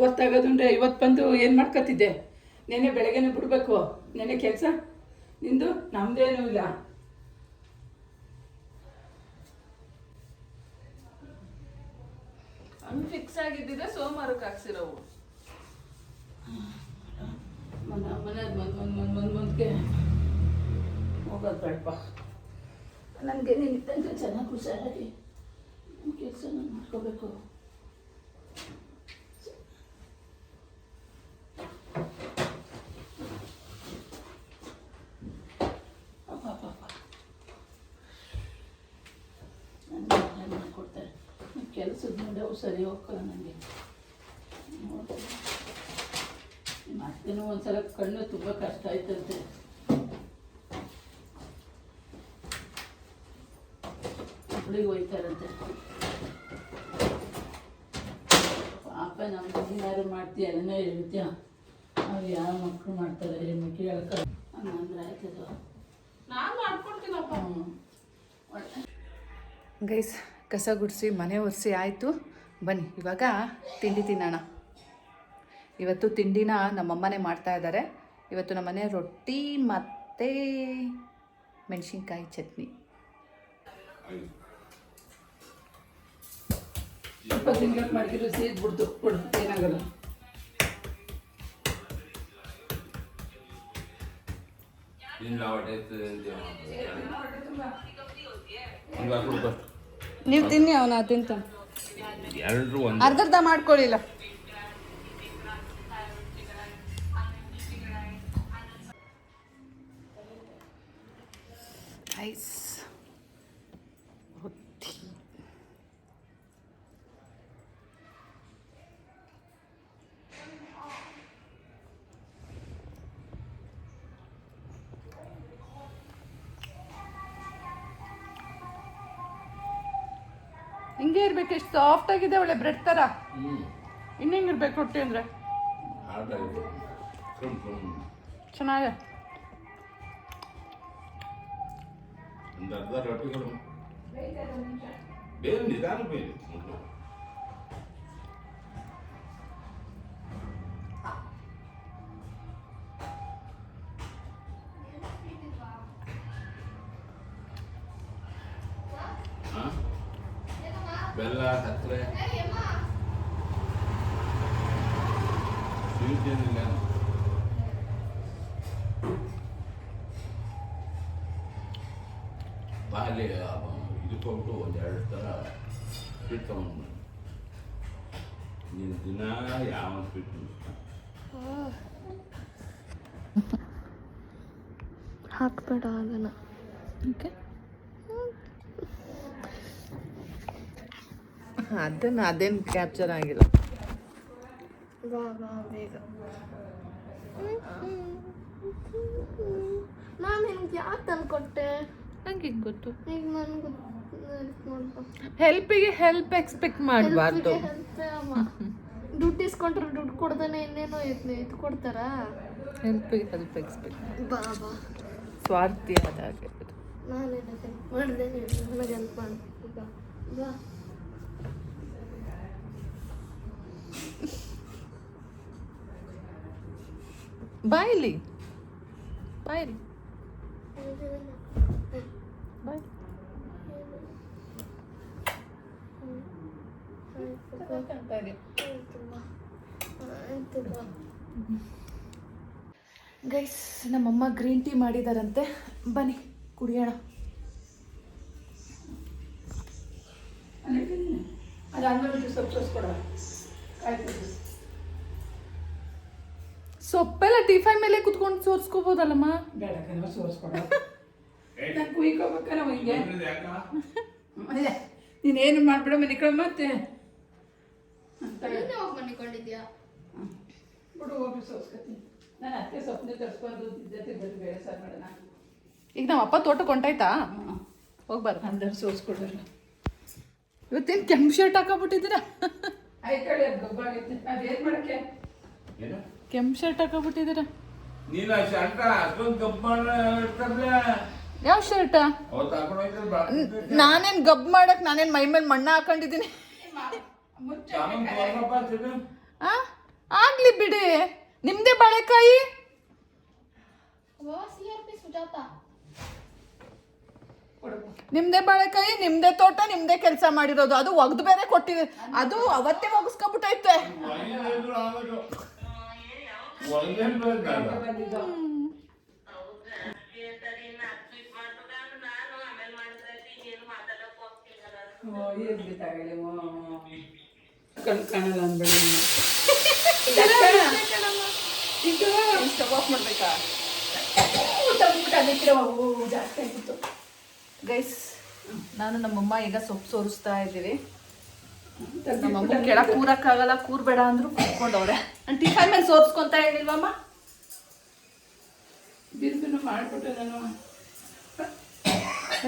ಹೊತ್ತಾಗೋದುಂಡ್ರೆ ಇವತ್ತು ಬಂದು ಏನು ಮಾಡ್ಕೊತಿದ್ದೆ. ನೆನೆ ಬೆಳಗ್ಗೆನೇ ಬಿಡ್ಬೇಕು. ನೆನೆ ಕೆಲಸ ನಿಂದು, ನಮ್ದೇನೂ ಇಲ್ಲ. ಹಂಗೆ ಫಿಕ್ಸ್ ಆಗಿದ್ದಿದ್ರೆ ಸೋಮವಾರಕ್ಕೆ ಹಾಕ್ಸಿರೋವು. ಮುಂದಕ್ಕೆ ಹೋಗೋದು ಬೇಡಪ್ಪ. ನನಗೆ ನಿಂತಂತೆ ಚೆನ್ನಾಗಿ ಹುಷಾರಾಗಿ ಕೆಲಸ ಮಾಡ್ಕೋಬೇಕು. ನನ್ನ ಮಾಡ್ಕೊಡ್ತಾರೆ. ಕೆಲಸದ ಮುಂದೆ ಸರಿ ಹೋಗ್ಕೊಳ್ಳೋ ನನಗೆ. ಮತ್ತೇನೋ ಒಂದ್ಸಲ ಕಣ್ಣು ತುಂಬ ಕಷ್ಟ ಆಯ್ತಂತೆ. ಹುಡುಗಿ ಹೋಯ್ತಾರಂತೆ. ಪಾಪ ನಮ್ಮ ಏನಾದ್ರು ಮಾಡ್ತೀಯ ಅದನ್ನೇ ಹೇಳ್ತೀಯ. ಅವ್ರು ಯಾವ ಮಕ್ಕಳು ಮಾಡ್ತಾರೆ ಹೆಣ್ಮಕ್ಳು ಹೇಳ್ಕ ಹಂಗಂದ್ರೆ ಆಯ್ತದ. ನಾನು ಮಾಡ್ಕೊಡ್ತೀನಪ್ಪ. ಗೈಸ್, ಕಸ ಗುಡಿಸಿ ಮನೆ ಒರೆಸಿ ಆಯಿತು. ಬನ್ನಿ ಇವಾಗ ತಿಂಡಿ ತಿನ್ನೋಣ. ಇವತ್ತು ತಿಂಡಿನ ನಮ್ಮಮ್ಮನೇ ಮಾಡ್ತಾ ಇದ್ದಾರೆ. ಇವತ್ತು ನಮ್ಮನೆ ರೊಟ್ಟಿ ಮತ್ತು ಮೆಣಸಿನ್ಕಾಯಿ ಚಟ್ನಿ. ಸ್ವಲ್ಪ ತಿಂಗಳು ಮಾಡಿದ್ರು ಸೇದ್ಬಿಡ್ತು ಕೊಡು, ಏನಾಗಲ್ಲ. ನೀವು ತಿನ್ನಿ, ಅವನ ತಿಂತ ಅರ್ಧರ್ಧ ಮಾಡ್ಕೊಳ್ಳಿಲ್ಲ. ಐಸ್ ರೊಟ್ಟಿ. ಹಿಂಗೆ ಇರ್ಬೇಕು. ಎಷ್ಟು ಸಾಫ್ಟ್ ಆಗಿದೆ, ಒಳ್ಳೆ ಬ್ರೆಡ್ ಥರ. ಇನ್ನು ಹೆಂಗಿರ್ಬೇಕು ರೊಟ್ಟಿ ಅಂದರೆ ಚೆನ್ನಾಗಿದೆ. ಬೆಲ್ಲ ಸಕ್ಕರೆ ಸ್ವೀಟ್ ಏನಿಲ್ಲ. ಬಾಲಿ ಇದಕ್ಕೆ ಹೋಗ್ಬಿಟ್ಟು ಒಂದೆರಡು ಥರ ಸ್ವೀಟ್ ತೊಗೊಂಡು ನೀನು ದಿನ ಯಾವ ಸ್ವೀಟ್ ಹಾಕ್ಬೇಡ ಅದನ್ನು. ಓಕೆ, ಅದೇನು ಕ್ಯಾಪ್ಚರ್ ಆಗಿಲ್ಲ. ಬೇಗ ನಾನು ನಿಮ್ಗೆ ಯಾಕೆ ತಂದ್ಕೊಟ್ಟೆ? ನಂಗೆ ಹಿಂಗೆ ಗೊತ್ತು. ಈಗ ನನಗೆ ಹೆಲ್ಪಿಗೆ ಹೆಲ್ಪ್ ಎಕ್ಸ್ಪೆಕ್ಟ್ ಮಾಡಬಾರ್ದು. ದುಡ್ಡು ಇಸ್ಕೊಂಡ್ರೆ ದುಡ್ಡು ಕೊಡ್ದಾನೆ ಇನ್ನೇನೋ ಇದು ಕೊಡ್ತಾರಾ? ಹೆಲ್ಪಿಗೆ ಹೆಲ್ಪ್ ಎಕ್ಸ್ಪೆಕ್ಟ್. ಬಾ ಬಾ, ಸ್ವಾರ್ಥಿ ಆದಾಗೆ. ನಾನೇನು ಹೆಲ್ಪ್ ಮಾಡಿದೆ, ನನಗೆ ಹೆಲ್ಪ್ ಮಾಡಿ. ಈಗ ಬಾ. ಬಾಯ್ಲಿ ಬಾಯ್ಲಿ ಬಾಯ್. ಗೈಸ್, ನಮ್ಮಮ್ಮ ಗ್ರೀನ್ ಟೀ ಮಾಡಿದಾರಂತೆ. ಬನ್ನಿ ಕುಡಿಯೋಣ. ಅದಾದ್ಮೇಲೆ ಸ್ವಲ್ಪ ಸೋಸ್ಕೊಡ. ಸೊಪ್ಪೆಲ್ಲ ಟಿಫೈ ಮೇಲೆ ಕುತ್ಕೊಂಡು ಸೋರ್ಸ್ಕೋಬೋದಲ್ಲಮ್ಮ? ಬೇಡ ಕಣವ, ಸೋಸ್ಕೊಡ. ನಾನು ಕುಯ್ಕೋಬೇಕಲ್ಲ ಹಿಂಗೆ. ನೀನೇನು ಮಾಡ್ಬಿಡ ಮನೆ ಕಡೆ ಮತ್ತೆ ನೀನೇ ಹೋಗಿ ಮನಿಕೊಂಡಿದ್ಯಾ? ಬಿಡು, ಹೋಗಿ ಸೋಸ್ಕೊತೀನಿ. ನಾನು ಅತ್ತೆ ಸೊಪ್ಪನೆ ತರಿಸ್ಬಾರ್ದು, ಜೊತೆ ಬರೀ ಬೇಳೆ ಸಾರು ಮಾಡೋಣ. ಈಗ ನಮ್ಮ ಅಪ್ಪ ತೋಟಕ್ಕೆ ಹೊಂಟಾಯ್ತಾ? ಹೋಗ್ಬಾರ್ದು. ಅಂದರೆ ಸೋಸ್ಕೊಡಲ್ಲ. ಇವತ್ತೇನು ಕೆಂಪು ಶರ್ಟ್ ಹಾಕೋಬಿಟ್ಟಿದ್ದೀರಾ? ಆಯ್ತಾಳೆ, ಅದು ಗೊಬ್ಬಾಗೈತೆ. ಅದೇನು ಮಾಡೋಕ್ಕೆ? ಕೆಂಪು ಶರ್ಟ್ ಹಾಕೋಬಿಟ್ಟಿದ್ದೀರಾ? ನೀನು ಶರ್ಟ ಅಷ್ಟೊಂದು ಕಪ್ ಮಾಡ್ತಾರಲ್ಲ. ಯಾವ ಶರ್ಟ? ಅವತ್ತು ಹಾಕೊಂಡು ನಾನೇನು ಗಬ್ ಮಾಡಕ್ ನಾನೇನು ಮೈ ಮೇಲೆ ಮಣ್ಣ ಹಾಕೊಂಡಿದ್ದೀನಿ? ಆಗ್ಲಿ ಬಿಡಿ, ನಿಮ್ದೇ ಬಾಳೆಕಾಯಿ. ಸುಜಾತ, ನಿಮ್ದೇ ಬಾಳೆಕಾಯಿ, ನಿಮ್ದೇ ತೋಟ, ನಿಮ್ದೇ ಕೆಲಸ ಮಾಡಿರೋದು. ಅದು ಒಗ್ದು ಬೇರೆ ಕೊಟ್ಟಿದೆ. ಅದು ಅವತ್ತೇ ಒಗಸ್ಕೊಬಿಟ್ಟೈತೆ. ಕಣ್ ಕಾಣಲ್ಲ ಅಂದ್ಬೇಡ. ಮಾಡ್ಬೇಕಾ ಜಾಸ್ತಿ ಆಗಿತ್ತು. ಗೈಸ್, ನಾನು ನಮ್ಮಮ್ಮ ಈಗ ಸೊಪ್ಪು ಸೋರಿಸ್ತಾ ಇದ್ದೀವಿ. ನಮ್ಮಮ್ಮ ಕೆಳಗೆ ಕೂರಕ್ಕಾಗಲ್ಲ, ಕೂರ್ಬೇಡ ಅಂದ್ರು ಕೂತ್ಕೊಂಡವ್ರೆ. ನಾನು ಟಿಫನ್ ಮೇಲೆ ಸೋರಿಸ್ಕೊಂತ ಹೇಳಿಲ್ವಮ್ಮ? ಬಿರುಬಿರು ಮಾಡಿಬಿಟ್ಟೆ ನಾನು.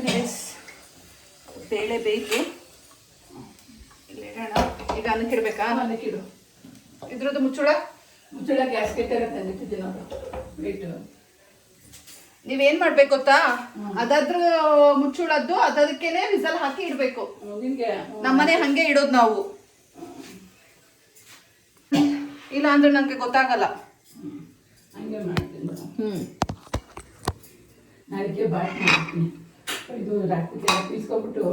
ಗೈಸ್, ಬೇಳೆ ಬೇಯ್ತು. ಇಲ್ಲಿ ಇಡೋಣ. ಈಗ ಅನ್ನಕ್ಕಿಡ್ಬೇಕಾ? ಅನ್ನಕ್ಕಿಡು. ಇದ್ರದ್ದು ಮುಚ್ಚಳ ಗ್ಯಾಸ್ ಕೆಟ್ಟಾಗ ತಂದಿಟ್ಟಿದ್ದೆ ನಾವು ವೇಟು. ನೀವೇನ್ ಮಾಡ್ಬೇಕು ಗೊತ್ತಾ, ಅದಾದ್ರೂ ಮುಚ್ಚುಳದ್ದು ಅದಕ್ಕೇನೆ ವಿಸಲ್ ಹಾಕಿ ಇಡ್ಬೇಕು. ನಿನಗೆ ನಮ್ಮನೆ ಹಂಗೆ ಇಡೋದು ನಾವು, ಇಲ್ಲ ಅಂದ್ರೆ ನಂಗೆ ಗೊತ್ತಾಗಲ್ಲ. ಹಂಗೆ ಮಾಡ್ತೀನಿ ಮೇಡಮ್. ನಾಳೆಗೆ ಬಾತ್ ಮಾಡ್ತೀನಿ. ಇದು ರಾತ್ರಿ ಪೀಸ್ಕೊಂಡ್ಬಿಟ್ಟು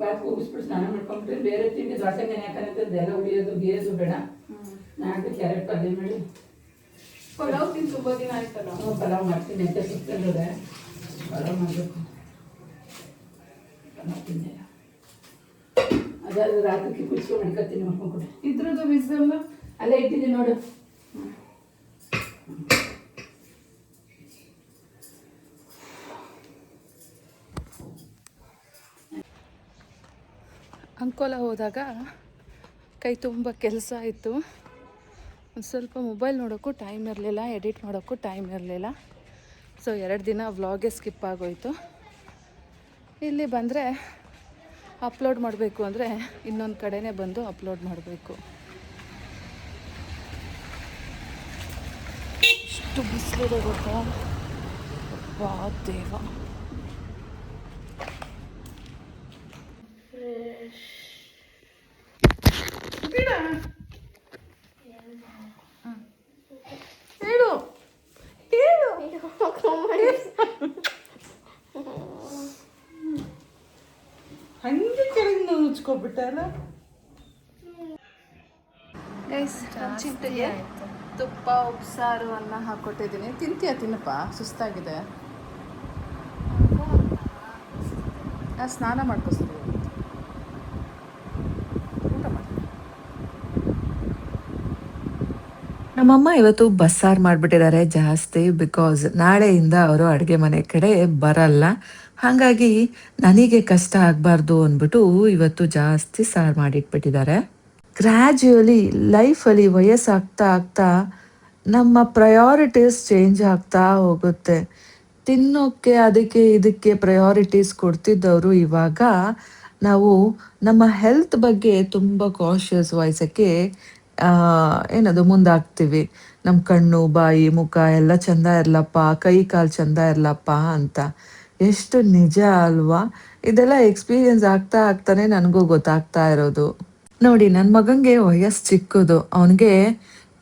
ಬಾತ್ ಕೂಗಿಸ್ಬಿಟ್ಟು ಸ್ನಾನ ಮಾಡ್ಕೊಂಡ್ಬಿಟ್ಟು ಬೇರೆ ತಿಂಡಿ ದೋಸೆಗೆ ಯಾಕಂದ್ರೆ ಎಲ್ಲ ಉಳಿಯೋದು ಗೀಯೋದು ಬೇಡ. ನಾಳೆ ಕ್ಯಾರೆಟ್ ಪಲ್ಯ ಮಾಡಿ ಪಲಾವ್ ತಿಂದು ತುಂಬ ದಿನ ಆಯ್ತಲ್ಲ. ಪಲಾವ್ ಮಾಡ್ತೀನಿ ಅಂತ ಸುತ್ತಲಿದೆ. ಪಲಾವ್ ಮಾಡಬೇಕು. ಪಲಾವ್ ತಿಂದೆ ಅದಾದ ರಾತ್ರಿಗೆ ಕುಚ್ಕೊಂಡು ಮಾಡ್ಕೊತೀನಿ ಮಾಡ್ಕೊಂಡ್ಬಿಟ್ಟು. ಇದ್ರದ್ದು ವಿಸಲ್ ಅಲ್ಲೇ ಇಟ್ಟಿದ್ದೀನಿ ನೋಡು. ಅಂಕೋಲ ಹೋದಾಗ ಕೈ ತುಂಬ ಕೆಲಸ ಇತ್ತು. ಒಂದು ಸ್ವಲ್ಪ ಮೊಬೈಲ್ ನೋಡೋಕ್ಕೂ ಟೈಮ್ ಇರಲಿಲ್ಲ, ಎಡಿಟ್ ಮಾಡೋಕ್ಕೂ ಟೈಮ್ ಇರಲಿಲ್ಲ. ಸೊ 2 ದಿನ ವ್ಲಾಗೇ ಸ್ಕಿಪ್ ಆಗೋಯಿತು. ಇಲ್ಲಿ ಬಂದರೆ ಅಪ್ಲೋಡ್ ಮಾಡಬೇಕು ಅಂದರೆ ಇನ್ನೊಂದು ಕಡೆನೇ ಬಂದು ಅಪ್ಲೋಡ್ ಮಾಡಬೇಕು. ಎಷ್ಟು ಬಿಸಿಲಿದೆ ಗೊತ್ತಾ, ವಾ ದೇವ. ಹೇಳು ಹೇಳು. ಹಂಗೆ ಕೆಳಗಿಂದ ಉಚ್ಕೊಬಿಟ್ಟ ಅಲ್ಲ. ಗೈಸ್, ಚಿಂತೆಗೆ ತುಪ್ಪ ಉಪ್ಸಾರು ಅನ್ನ ಹಾಕ್ಕೊಟ್ಟಿದ್ದೀನಿ. ತಿಂತೀಯ? ತಿನ್ನಪ್ಪ, ಸುಸ್ತಾಗಿದೆ. ಸ್ನಾನ ಮಾಡ್ಕೊಸ್ತೀವಿ, ಊಟ ಮಾಡಿ. ನಮ್ಮಮ್ಮ ಇವತ್ತು ಬಸ್ಸಾರು ಮಾಡಿಬಿಟ್ಟಿದ್ದಾರೆ ಜಾಸ್ತಿ, ಬಿಕಾಸ್ ನಾಳೆಯಿಂದ ಅವರು ಅಡುಗೆ ಮನೆ ಕಡೆ ಬರಲ್ಲ. ಹಾಗಾಗಿ ನನಗೆ ಕಷ್ಟ ಆಗಬಾರ್ದು ಅಂದ್ಬಿಟ್ಟು ಇವತ್ತು ಜಾಸ್ತಿ ಸಾರು ಮಾಡಿಟ್ಬಿಟ್ಟಿದ್ದಾರೆ. ಗ್ರ್ಯಾಜುಯಲಿ ಲೈಫಲ್ಲಿ ವಯಸ್ಸಾಗ್ತಾ ಆಗ್ತಾ ನಮ್ಮ ಪ್ರಯಾರಿಟೀಸ್ ಚೇಂಜ್ ಆಗ್ತಾ ಹೋಗುತ್ತೆ. ತಿನ್ನೋಕ್ಕೆ ಅದಕ್ಕೆ ಇದಕ್ಕೆ ಪ್ರಯಾರಿಟೀಸ್ ಕೊಡ್ತಿದ್ದವರು ಇವಾಗ ನಾವು ನಮ್ಮ ಹೆಲ್ತ್ ಬಗ್ಗೆ ತುಂಬ ಕಾಷಿಯಸ್ ವಹಿಸೋಕ್ಕೆ ಏನದು ಮುಂದಾಗ್ತೀವಿ. ನಮ್ಮ ಕಣ್ಣು ಬಾಯಿ ಮುಖ ಎಲ್ಲ ಚೆಂದ ಇರಲಪ್ಪ, ಕೈ ಕಾಲು ಚೆಂದ ಇರಲಪ್ಪ ಅಂತ. ಎಷ್ಟು ನಿಜ ಅಲ್ವಾ? ಇದೆಲ್ಲ ಎಕ್ಸ್ಪೀರಿಯನ್ಸ್ ಆಗ್ತಾ ಆಗ್ತಾನೆ ನನಗೂ ಗೊತ್ತಾಗ್ತಾ ಇರೋದು. ನೋಡಿ, ನನ್ನ ಮಗನಿಗೆ ವಯಸ್ಸು ಚಿಕ್ಕದು. ಅವನಿಗೆ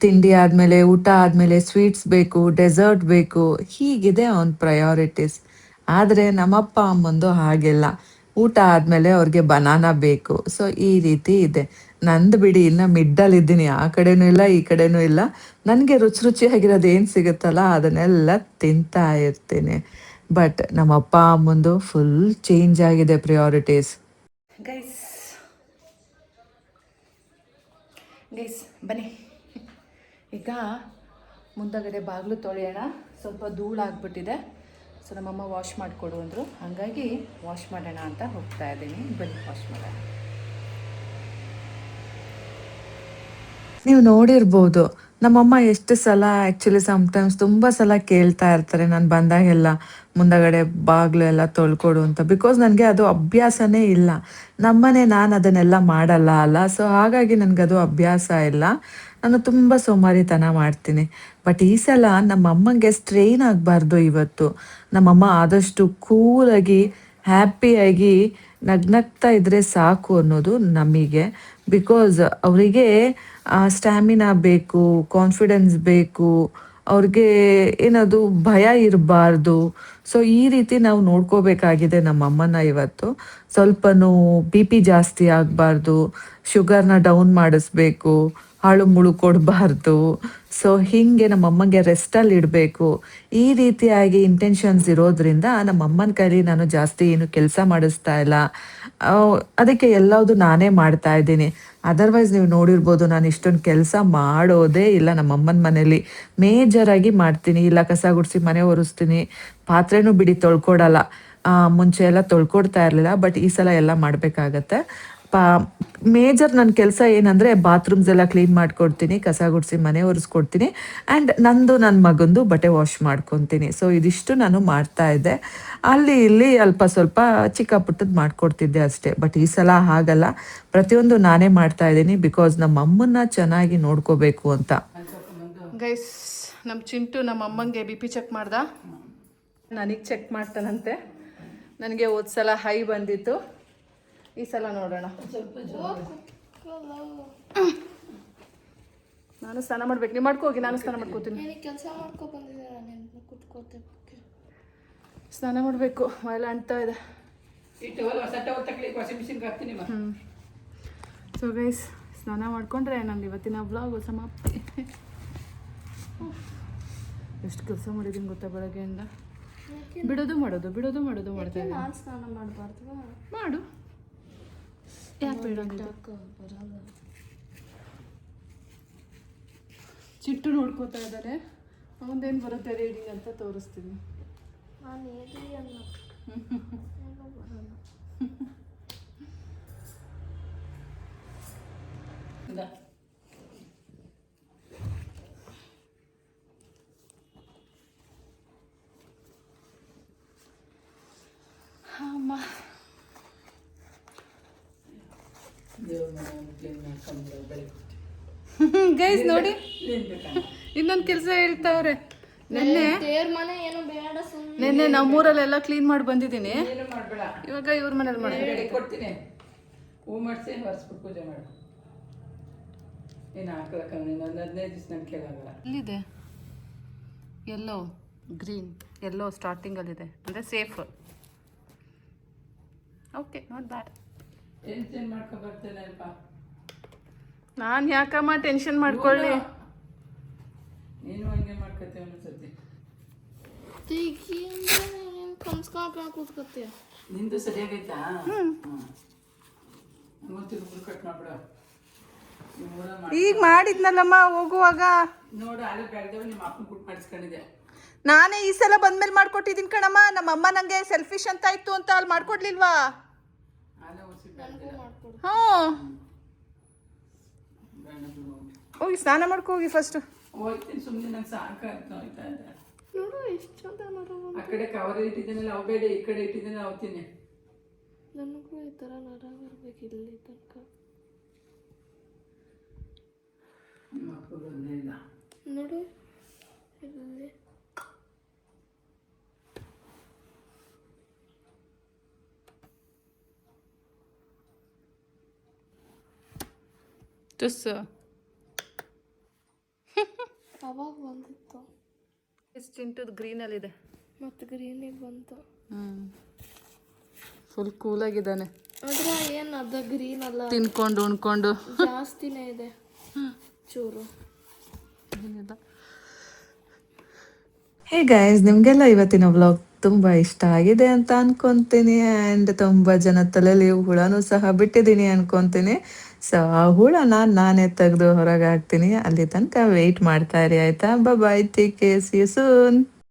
ತಿಂಡಿ ಆದಮೇಲೆ, ಊಟ ಆದಮೇಲೆ ಸ್ವೀಟ್ಸ್ ಬೇಕು, ಡೆಸರ್ಟ್ ಬೇಕು, ಹೀಗಿದೆ ಅವನ ಪ್ರಯಾರಿಟೀಸ್. ಆದರೆ ನಮ್ಮಪ್ಪ ಅಮ್ಮಂದು ಹಾಗೆಲ್ಲ. ಊಟ ಆದಮೇಲೆ ಅವ್ರಿಗೆ ಬನಾನಾ ಬೇಕು. ಸೊ ಈ ರೀತಿ ಇದೆ. ನಂದು ಬಿಡಿ, ಇನ್ನು ಮಿಡ್ಡಲ್ಲಿದ್ದೀನಿ. ಆ ಕಡೆನೂ ಇಲ್ಲ, ಈ ಕಡೆನೂ ಇಲ್ಲ. ನನಗೆ ರುಚಿ ರುಚಿಯಾಗಿರೋದು ಏನು ಸಿಗುತ್ತಲ್ಲ ಅದನ್ನೆಲ್ಲ ತಿಂತಾ ಇರ್ತೀನಿ. ಬಟ್ ನಮ್ಮಪ್ಪ ಅಮ್ಮಂದು ಫುಲ್ ಚೇಂಜ್ ಆಗಿದೆ ಪ್ರಯಾರಿಟೀಸ್. ಗೈಸ್ ಬನ್ನಿ, ಈಗ ಮುಂದಗಡೆ ಬಾಗಿಲು ತೊಳೆಯೋಣ. ಸ್ವಲ್ಪ ಧೂಳಾಗ್ಬಿಟ್ಟಿದೆ. ಸೊ ನಮ್ಮಮ್ಮ ವಾಶ್ ಮಾಡಿಕೊಡು ಅಂದರು, ಹಾಗಾಗಿ ವಾಶ್ ಮಾಡೋಣ ಅಂತ ಹೋಗ್ತಾ ಇದ್ದೀನಿ. ಬನ್ನಿ ವಾಶ್ ಮಾಡೋಣ. ನೀವು ನೋಡಿರ್ಬೋದು, ನಮ್ಮಮ್ಮ ಎಷ್ಟು ಸಲ ಆ್ಯಕ್ಚುಲಿ ಸಮ್ಟೈಮ್ಸ್ ತುಂಬ ಸಲ ಕೇಳ್ತಾ ಇರ್ತಾರೆ ನಾನು ಬಂದಾಗೆಲ್ಲ ಮುಂದಗಡೆ ಬಾಗಿಲು ಎಲ್ಲ ತೊಳ್ಕೊಡು ಅಂತ. ಬಿಕಾಸ್ ನನಗೆ ಅದು ಅಭ್ಯಾಸನೇ ಇಲ್ಲ. ನಮ್ಮನೆ ನಾನು ಅದನ್ನೆಲ್ಲ ಮಾಡಲ್ಲ ಅಲ್ಲ. ಸೊ ಹಾಗಾಗಿ ನನಗದು ಅಭ್ಯಾಸ ಇಲ್ಲ. ನಾನು ತುಂಬ ಸೋಮಾರಿತನ ಮಾಡ್ತೀನಿ. ಬಟ್ ಈ ಸಲ ನಮ್ಮ ಅಮ್ಮಂಗೆ ಸ್ಟ್ರೈನ್ ಆಗಬಾರ್ದು ಇವತ್ತು. ನಮ್ಮಮ್ಮ ಆದಷ್ಟು ಕೂಲಾಗಿ ಹ್ಯಾಪಿಯಾಗಿ ನಗ್ನಗ್ತಾ ಇದ್ದರೆ ಸಾಕು ಅನ್ನೋದು ನಮಗೆ. ಬಿಕಾಸ್ ಅವರಿಗೆ ಸ್ಟ್ಯಾಮಿನಾ ಬೇಕು, ಕಾನ್ಫಿಡೆನ್ಸ್ ಬೇಕು, ಅವ್ರಿಗೆ ಏನದು ಭಯ ಇರಬಾರ್ದು. ಸೊ ಈ ರೀತಿ ನಾವು ನೋಡ್ಕೋಬೇಕಾಗಿದೆ ನಮ್ಮಮ್ಮನ ಇವತ್ತು. ಸ್ವಲ್ಪನೂ BP ಜಾಸ್ತಿ ಆಗಬಾರ್ದು, ಶುಗರ್ನ ಡೌನ್ ಮಾಡಿಸ್ಬೇಕು, ಹಾಳು ಮುಳು ಕೊಡಬಾರ್ದು. ಸೊ ಹೀಗೆ ನಮ್ಮಮ್ಮಂಗೆ ರೆಸ್ಟಲ್ಲಿ ಇಡಬೇಕು. ಈ ರೀತಿಯಾಗಿ ಇಂಟೆನ್ಷನ್ಸ್ ಇರೋದ್ರಿಂದ ನಮ್ಮಮ್ಮನ ಕೈಲಿ ನಾನು ಜಾಸ್ತಿ ಏನು ಕೆಲಸ ಮಾಡಿಸ್ತಾ ಇಲ್ಲ. ಅದಕ್ಕೆ ಎಲ್ಲವುದು ನಾನೇ ಮಾಡ್ತಾ ಇದ್ದೀನಿ. ಅದರ್ವೈಸ್ ನೀವು ನೋಡಿರ್ಬೋದು, ನಾನು ಇಷ್ಟೊಂದು ಕೆಲಸ ಮಾಡೋದೇ ಇಲ್ಲ ನಮ್ಮಮ್ಮನ ಮನೇಲಿ. ಮೇಜರಾಗಿ ಮಾಡ್ತೀನಿ, ಇಲ್ಲ ಕಸ ಗುಡಿಸಿ ಮನೆ ಒರೆಸ್ತೀನಿ, ಪಾತ್ರೆನೂ ಬಿಡಿ ತೊಳ್ಕೊಡಲ್ಲ. ಮುಂಚೆ ಎಲ್ಲ ತೊಳ್ಕೊಡ್ತಾ ಇರಲಿಲ್ಲ, ಬಟ್ ಈ ಸಲ ಎಲ್ಲ ಮಾಡಬೇಕಾಗತ್ತೆ. ಮೇಜರ್ ನನ್ನ ಕೆಲಸ ಏನಂದರೆ ಬಾತ್ರೂಮ್ಸ್ ಎಲ್ಲ ಕ್ಲೀನ್ ಮಾಡ್ಕೊಡ್ತೀನಿ, ಕಸ ಗುಡಿಸಿ ಮನೆ ಒರೆಸ್ಕೊಡ್ತೀನಿ, ಆ್ಯಂಡ್ ನನ್ನ ಮಗಂದು ಬಟ್ಟೆ ವಾಶ್ ಮಾಡ್ಕೊತೀನಿ. ಸೊ ಇದಿಷ್ಟು ನಾನು ಮಾಡ್ತಾ ಇದ್ದೆ. ಅಲ್ಲಿ ಇಲ್ಲಿ ಅಲ್ಪ ಸ್ವಲ್ಪ ಚಿಕ್ಕ ಪುಟ್ಟದ್ದು ಮಾಡ್ಕೊಡ್ತಿದ್ದೆ ಅಷ್ಟೇ. ಬಟ್ ಈ ಸಲ ಹಾಗಲ್ಲ, ಪ್ರತಿಯೊಂದು ನಾನೇ ಮಾಡ್ತಾ ಇದ್ದೀನಿ. ಬಿಕಾಸ್ ನಮ್ಮ ಅಮ್ಮನ್ನ ಚೆನ್ನಾಗಿ ನೋಡ್ಕೋಬೇಕು ಅಂತ. ಗೈಸ್, ನಮ್ಮ ಚಿಂಟು ನಮ್ಮ ಅಮ್ಮಂಗೆ BP ಚೆಕ್ ಮಾಡ್ದ. ನನಗೆ ಚೆಕ್ ಮಾಡ್ತಾನಂತೆ. ನನಗೆ ಹೋದ ಸಲ ಹೈ ಬಂದಿತ್ತು, ಈ ಸಲ ನೋಡೋಣ. ನಾನು ಸ್ನಾನ ಮಾಡ್ಬೇಕು. ನೀವು ಮಾಡ್ಕೋಗಿ, ನಾನು ಸ್ನಾನ ಮಾಡ್ಕೋತೀನಿ. ಕೆಲಸ ಮಾಡ್ಕೊ ಬಂದಿದ್ದೆ ನಾನು ಕುತ್ಕೋತೇವೆ. ಸ್ನಾನ ಮಾಡಬೇಕು, ಎಲ್ಲ ಅಂಟ್ತಾ ಇದೆ. ಈ ಟವಲ್ ಹೊಸ ಟವಲ್ ತಕ್ಲಿಕ್ಕೆ ವಾಷಿಂಗ್ ಮಿಷಿನ್ಗೆ ಹಾಕ್ತೀನಿ. ಸೊ ಗೈಸ್, ಸ್ನಾನ ಮಾಡ್ಕೊಂಡ್ರೆ ನಂದು ಇವತ್ತಿನ ವ್ಲಾಗ್ ಸಮಾಪ್ತಿ. ಎಷ್ಟು ಕೆಲಸ ಮಾಡಿದ್ದೀನಿ ಗೊತ್ತಾ ಬೆಳಗ್ಗೆಯಿಂದ. ಬಿಡೋದು ಮಾಡ್ತಾ ಇದ್ದೀನಿ. ನಾನು ಸ್ನಾನ ಮಾಡಬಾರ್ದು? ಮಾಡು, ಯಾಕೆ ಬೇಡ? ಬರಲ್ಲ. ಚಿಟ್ಟು ನೋಡ್ಕೋತಾ ಇದ್ದಾನೆ. ಅವನದೇನು ಬರುತ್ತೆ ರೀಡಿಂಗ್ ಅಂತ ತೋರಿಸ್ತೀನಿ. ನಾನು ಹೇಳಿ ಅಲ್ಲ, ಬರಲ್ಲ. ಅಮ್ಮ ಗೈಸ್ ನೋಡಿ, ಇನ್ನೊಂದು ಕೆಲಸ ಹೇಳ್ತಾವ್ರೆ. ದೇವ್ರ ಮನೆ ಏನು ಬೇಡ, ಸುಮ್ಮನೆ ನೆನ್ನೆ ನಮ್ಮೂರಲ್ಲೆಲ್ಲ ಕ್ಲೀನ್ ಮಾಡಿ ಬಂದಿದ್ದೀನಿ. ಏನು ಮಾಡಬೇಡ, ಇವಾಗ ಇವ್ರ ಮನೇಲಿ ಮಾಡಿ ಕೊಡ್ತೀನಿ. ಹೂ ಮಾಡಿಸಿ ಹೊರಿಸ್ಬಿಟ್ಟು ಪೂಜೆ ಮಾಡು. ಏನು ಹಾಕ್ಲಕ್ಕ ಇನ್ನೊಂದು 15 ದಿವಸ ನನ್ನ ಕೇಳಾಗಲ್ಲ. ಇಲ್ಲಿದೆ ಎಲ್ಲೋ ಗ್ರೀನ್, ಎಲ್ಲೋ ಸ್ಟಾರ್ಟಿಂಗಲ್ಲಿದೆ, ಅಂದರೆ safe. Okay, not bad. Tension ಮಾಡ್ಕೊ ಬರ್ತೇನೆ ಅಲ್ಪ. ನಾನು ಯಾಕಮ್ಮ ಟೆನ್ಷನ್ ಮಾಡ್ಕೊಳ್ಳಿ? ನೀನು ಹಂಗೆ ಮಾಡ್ಕೊತೀವಿ ಅನ್ಸುತ್ತೆ. ಕನ್ಸ್ಕೊಂಡು ಕೂತ್ಕೊತೀಯ. ನಿಂದು ಸರಿಯಾಗೈತಾ? ಗೊತ್ತಿಲ್ಲ, ಕಟ್ ಮಾಡ್ಬಿಡ. ಈಗ ಮಾಡಿದ್ನಲ್ಲಮ್ಮ ಹೋಗುವಾಗ. ನೋಡು, ಅಲ್ಲೇ ಬೆಳೆದವ ನಿಮ್ಮ ಅಪ್ಪನ ಕುಟ್ ಮಾಡಿಸ್ಕೊಂಡಿದ್ದೆ. ನಾನೇ ಈ ಸಲ ಬಂದ್ಮೇಲೆ ಮಾಡ್ಕೊಟ್ಟಿದ್ದೀನಿ ಕಣಮ್ಮ. ನಮ್ಮಮ್ಮ ನನಗೆ ಸೆಲ್ಫಿಶ್ ಅಂತ ಇತ್ತು ಅಂತ ಅಲ್ಲಿ ಮಾಡ್ಕೊಡ್ಲಿಲ್ವಾ? ಅಲ್ಲೇ ಒಸಿ ಬೆಳೆದಿಲ್ಲ. ಹ್ಞೂ, ಹೋಗಿ ಸ್ನಾನ ಮಾಡ್ಕೊ ಹೋಗಿ ಫಸ್ಟ್. ಹೋಗ್ತೀನಿ ಸುಮ್ಮನೆ, ನಂಗೆ ಸಾಕಾಯ್ತು ಹೋಯ್ತಾ ಇದ್ದೆ. ನೋಡು ಎಷ್ಟು ಚಂದ ನರ. ಆ ಕಡೆ ಕವರ್ ಇಟ್ಟಿದ್ದೀನಲ್ಲ ಅವು ಬೇಡ, ಈ ಕಡೆ ಇಟ್ಟಿದ್ದೀನಿ ಅವತ್ತೀನಿ. ನನಗೂ ಈ ಥರ ನರ ಬರ್ಬೇಕು ಇಲ್ಲಿ ತನಕ. ನಿಮ್ಮ ಅಪ್ಪ ಬಂದೇ ಇಲ್ಲ. ನೋಡು ಇಲ್ಲಿ. ತುಸ್ಸು ಅವಾಗ ಬಂದಿತ್ತು, ಚಿಂಟುದು ಗ್ರೀನಲ್ಲಿದೆ. ಮತ್ತು ಗ್ರೀನಿಗೆ ಬಂತು. ಫುಲ್ ಕೂಲಾಗಿದ್ದಾನೆ. ಆದ್ರೆ ಏನು ಅದ ಗ್ರೀನ್ ಅಲ್ಲ, ತಿನ್ಕೊಂಡು ಉಣ್ಕೊಂಡು ಜಾಸ್ತಿನೇ ಇದೆ ಚೂರು. ಹೇ ಗೈಸ್, ನಿಮಗೆಲ್ಲ ಇವತ್ತಿನ ವ್ಲಾಗ್ ತುಂಬ ಇಷ್ಟ ಆಗಿದೆ ಅಂತ ಅನ್ಕೊಂತೀನಿ. ಆ್ಯಂಡ್ ತುಂಬ ಜನ ತಲೆಯಲ್ಲಿ ಹುಳನೂ ಸಹ ಬಿಟ್ಟಿದ್ದೀನಿ ಅನ್ಕೊಂತೀನಿ. ಸೊ ಆ ಹುಳನ ನಾನೇ ತೆಗೆದು ಹೊರಗೆ ಹಾಕ್ತೀನಿ. ಅಲ್ಲಿ ತನಕ ವೆಯ್ಟ್ ಮಾಡ್ತಾ ಇರಿ, ಆಯಿತಾ? Bye, take care, see you soon.